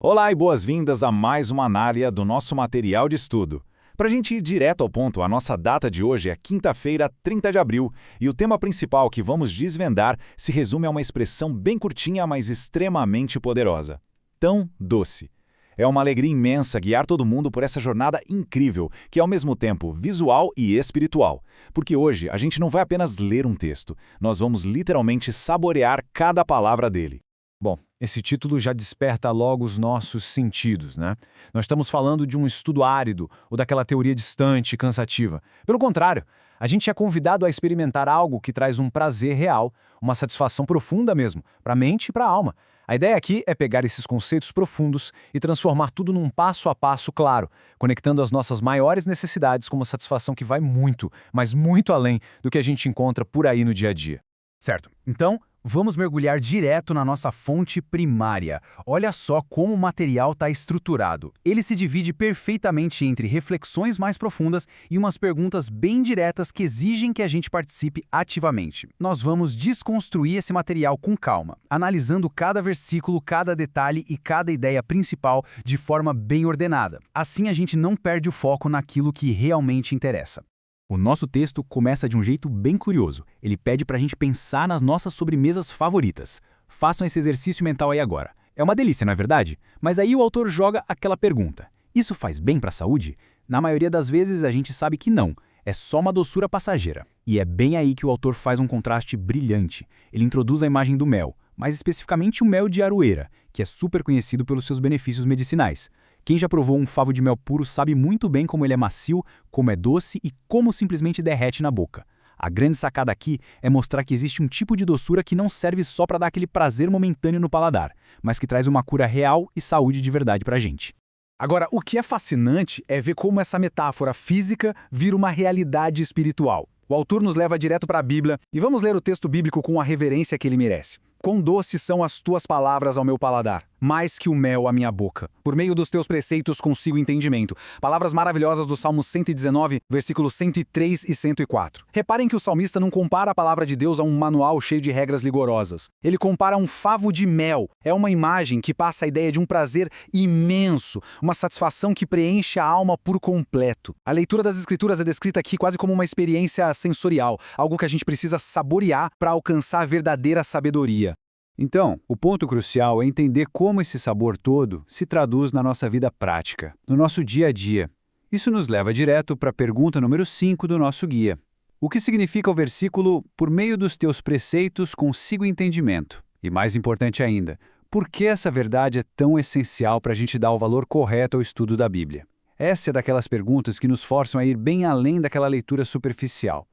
Olá e boas-vindas a mais uma análise do nosso material de estudo. Para a gente ir direto ao ponto, a nossa data de hoje é quinta-feira, 30 de abril, e o tema principal que vamos desvendar se resume a uma expressão bem curtinha, mas extremamente poderosa. Tão doce. É uma alegria imensa guiar todo mundo por essa jornada incrível, que é ao mesmo tempo visual e espiritual. Porque hoje a gente não vai apenas ler um texto, nós vamos literalmente saborear cada palavra dele. Bom, esse título já desperta logo os nossos sentidos, né? Nós estamos falando de um estudo árido ou daquela teoria distante e cansativa. Pelo contrário, a gente é convidado a experimentar algo que traz um prazer real, uma satisfação profunda mesmo, para a mente e para a alma. A ideia aqui é pegar esses conceitos profundos e transformar tudo num passo a passo claro, conectando as nossas maiores necessidades com uma satisfação que vai muito, mas muito além do que a gente encontra por aí no dia a dia. Certo. Então, vamos mergulhar direto na nossa fonte primária. Olha só como o material está estruturado. Ele se divide perfeitamente entre reflexões mais profundas e umas perguntas bem diretas que exigem que a gente participe ativamente. Nós vamos desconstruir esse material com calma, analisando cada versículo, cada detalhe e cada ideia principal de forma bem ordenada. Assim a gente não perde o foco naquilo que realmente interessa. O nosso texto começa de um jeito bem curioso. Ele pede para a gente pensar nas nossas sobremesas favoritas. Façam esse exercício mental aí agora. É uma delícia, não é verdade? Mas aí o autor joga aquela pergunta. Isso faz bem para a saúde? Na maioria das vezes a gente sabe que não. É só uma doçura passageira. E é bem aí que o autor faz um contraste brilhante. Ele introduz a imagem do mel, mais especificamente o mel de aroeira, que é super conhecido pelos seus benefícios medicinais. Quem já provou um favo de mel puro sabe muito bem como ele é macio, como é doce e como simplesmente derrete na boca. A grande sacada aqui é mostrar que existe um tipo de doçura que não serve só para dar aquele prazer momentâneo no paladar, mas que traz uma cura real e saúde de verdade para a gente. Agora, o que é fascinante é ver como essa metáfora física vira uma realidade espiritual. O autor nos leva direto para a Bíblia e vamos ler o texto bíblico com a reverência que ele merece. Quão doces são as tuas palavras ao meu paladar, mais que o mel à minha boca. Por meio dos teus preceitos consigo entendimento. Palavras maravilhosas do Salmo 119, versículos 103 e 104. Reparem que o salmista não compara a palavra de Deus a um manual cheio de regras rigorosas. Ele compara um favo de mel. É uma imagem que passa a ideia de um prazer imenso, uma satisfação que preenche a alma por completo. A leitura das Escrituras é descrita aqui quase como uma experiência sensorial, algo que a gente precisa saborear para alcançar a verdadeira sabedoria. Então, o ponto crucial é entender como esse sabor todo se traduz na nossa vida prática, no nosso dia a dia. Isso nos leva direto para a pergunta número 5 do nosso guia. O que significa o versículo "por meio dos teus preceitos consigo entendimento"? E mais importante ainda, por que essa verdade é tão essencial para a gente dar o valor correto ao estudo da Bíblia? Essa é daquelas perguntas que nos forçam a ir bem além daquela leitura superficial.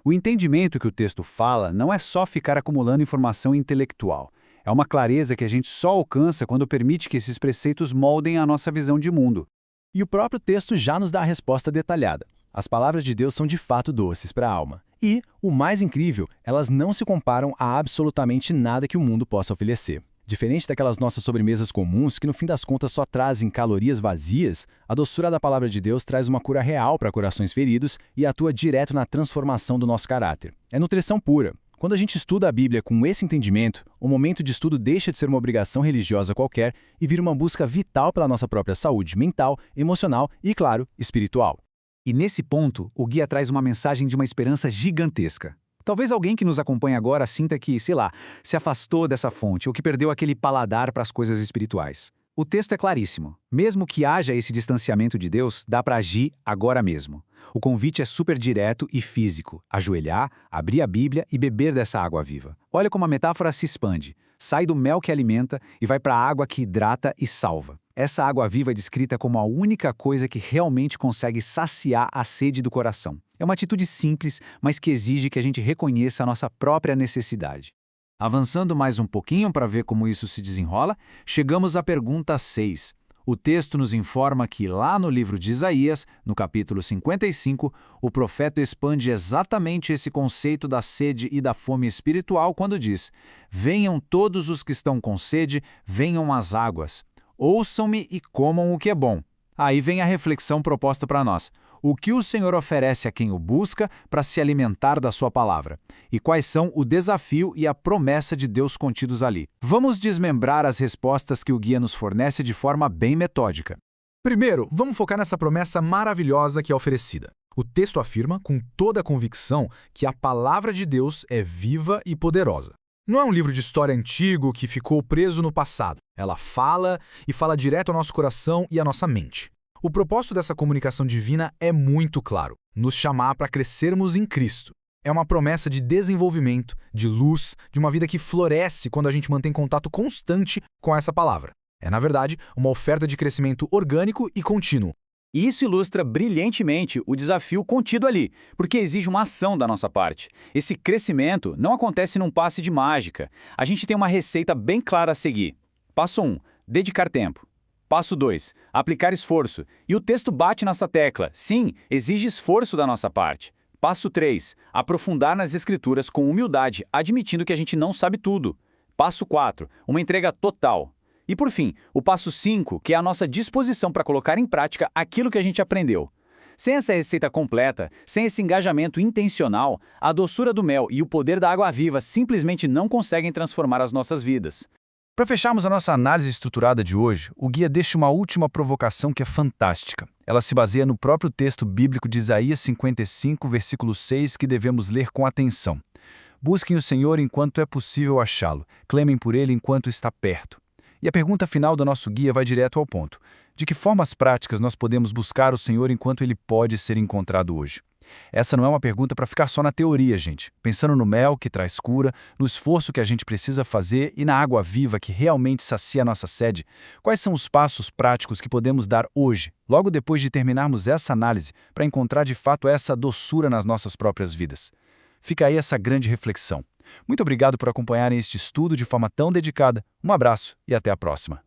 O entendimento que o texto fala não é só ficar acumulando informação intelectual. É uma clareza que a gente só alcança quando permite que esses preceitos moldem a nossa visão de mundo. E o próprio texto já nos dá a resposta detalhada. As palavras de Deus são de fato doces para a alma. E, o mais incrível, elas não se comparam a absolutamente nada que o mundo possa oferecer. Diferente daquelas nossas sobremesas comuns que no fim das contas só trazem calorias vazias, a doçura da palavra de Deus traz uma cura real para corações feridos e atua direto na transformação do nosso caráter. É nutrição pura. Quando a gente estuda a Bíblia com esse entendimento, o momento de estudo deixa de ser uma obrigação religiosa qualquer e vira uma busca vital pela nossa própria saúde mental, emocional e, claro, espiritual. E nesse ponto, o guia traz uma mensagem de uma esperança gigantesca. Talvez alguém que nos acompanha agora sinta que, sei lá, se afastou dessa fonte ou que perdeu aquele paladar para as coisas espirituais. O texto é claríssimo. Mesmo que haja esse distanciamento de Deus, dá para agir agora mesmo. O convite é super direto e físico. Ajoelhar, abrir a Bíblia e beber dessa água viva. Olha como a metáfora se expande. Sai do mel que alimenta e vai para a água que hidrata e salva. Essa água viva é descrita como a única coisa que realmente consegue saciar a sede do coração. É uma atitude simples, mas que exige que a gente reconheça a nossa própria necessidade. Avançando mais um pouquinho para ver como isso se desenrola, chegamos à pergunta 6. O texto nos informa que lá no livro de Isaías, no capítulo 55, o profeta expande exatamente esse conceito da sede e da fome espiritual quando diz: "Venham todos os que estão com sede, venham às águas. Ouçam-me e comam o que é bom." Aí vem a reflexão proposta para nós. O que o Senhor oferece a quem o busca para se alimentar da sua palavra? E quais são o desafio e a promessa de Deus contidos ali? Vamos desmembrar as respostas que o guia nos fornece de forma bem metódica. Primeiro, vamos focar nessa promessa maravilhosa que é oferecida. O texto afirma, com toda a convicção, que a palavra de Deus é viva e poderosa. Não é um livro de história antigo que ficou preso no passado. Ela fala e fala direto ao nosso coração e à nossa mente. O propósito dessa comunicação divina é muito claro: nos chamar para crescermos em Cristo. É uma promessa de desenvolvimento, de luz, de uma vida que floresce quando a gente mantém contato constante com essa palavra. É, na verdade, uma oferta de crescimento orgânico e contínuo. E isso ilustra brilhantemente o desafio contido ali, porque exige uma ação da nossa parte. Esse crescimento não acontece num passe de mágica. A gente tem uma receita bem clara a seguir. Passo 1, dedicar tempo. Passo 2, aplicar esforço. E o texto bate nessa tecla. Sim, exige esforço da nossa parte. Passo 3, aprofundar nas escrituras com humildade, admitindo que a gente não sabe tudo. Passo 4, uma entrega total. E por fim, o passo 5, que é a nossa disposição para colocar em prática aquilo que a gente aprendeu. Sem essa receita completa, sem esse engajamento intencional, a doçura do mel e o poder da água viva simplesmente não conseguem transformar as nossas vidas. Para fecharmos a nossa análise estruturada de hoje, o guia deixa uma última provocação que é fantástica. Ela se baseia no próprio texto bíblico de Isaías 55, versículo 6, que devemos ler com atenção. Busquem o Senhor enquanto é possível achá-lo, clamem por ele enquanto está perto. E a pergunta final do nosso guia vai direto ao ponto. De que formas práticas nós podemos buscar o Senhor enquanto ele pode ser encontrado hoje? Essa não é uma pergunta para ficar só na teoria, gente. Pensando no mel que traz cura, no esforço que a gente precisa fazer e na água viva que realmente sacia a nossa sede, quais são os passos práticos que podemos dar hoje, logo depois de terminarmos essa análise, para encontrar de fato essa doçura nas nossas próprias vidas? Fica aí essa grande reflexão. Muito obrigado por acompanharem este estudo de forma tão dedicada. Um abraço e até a próxima.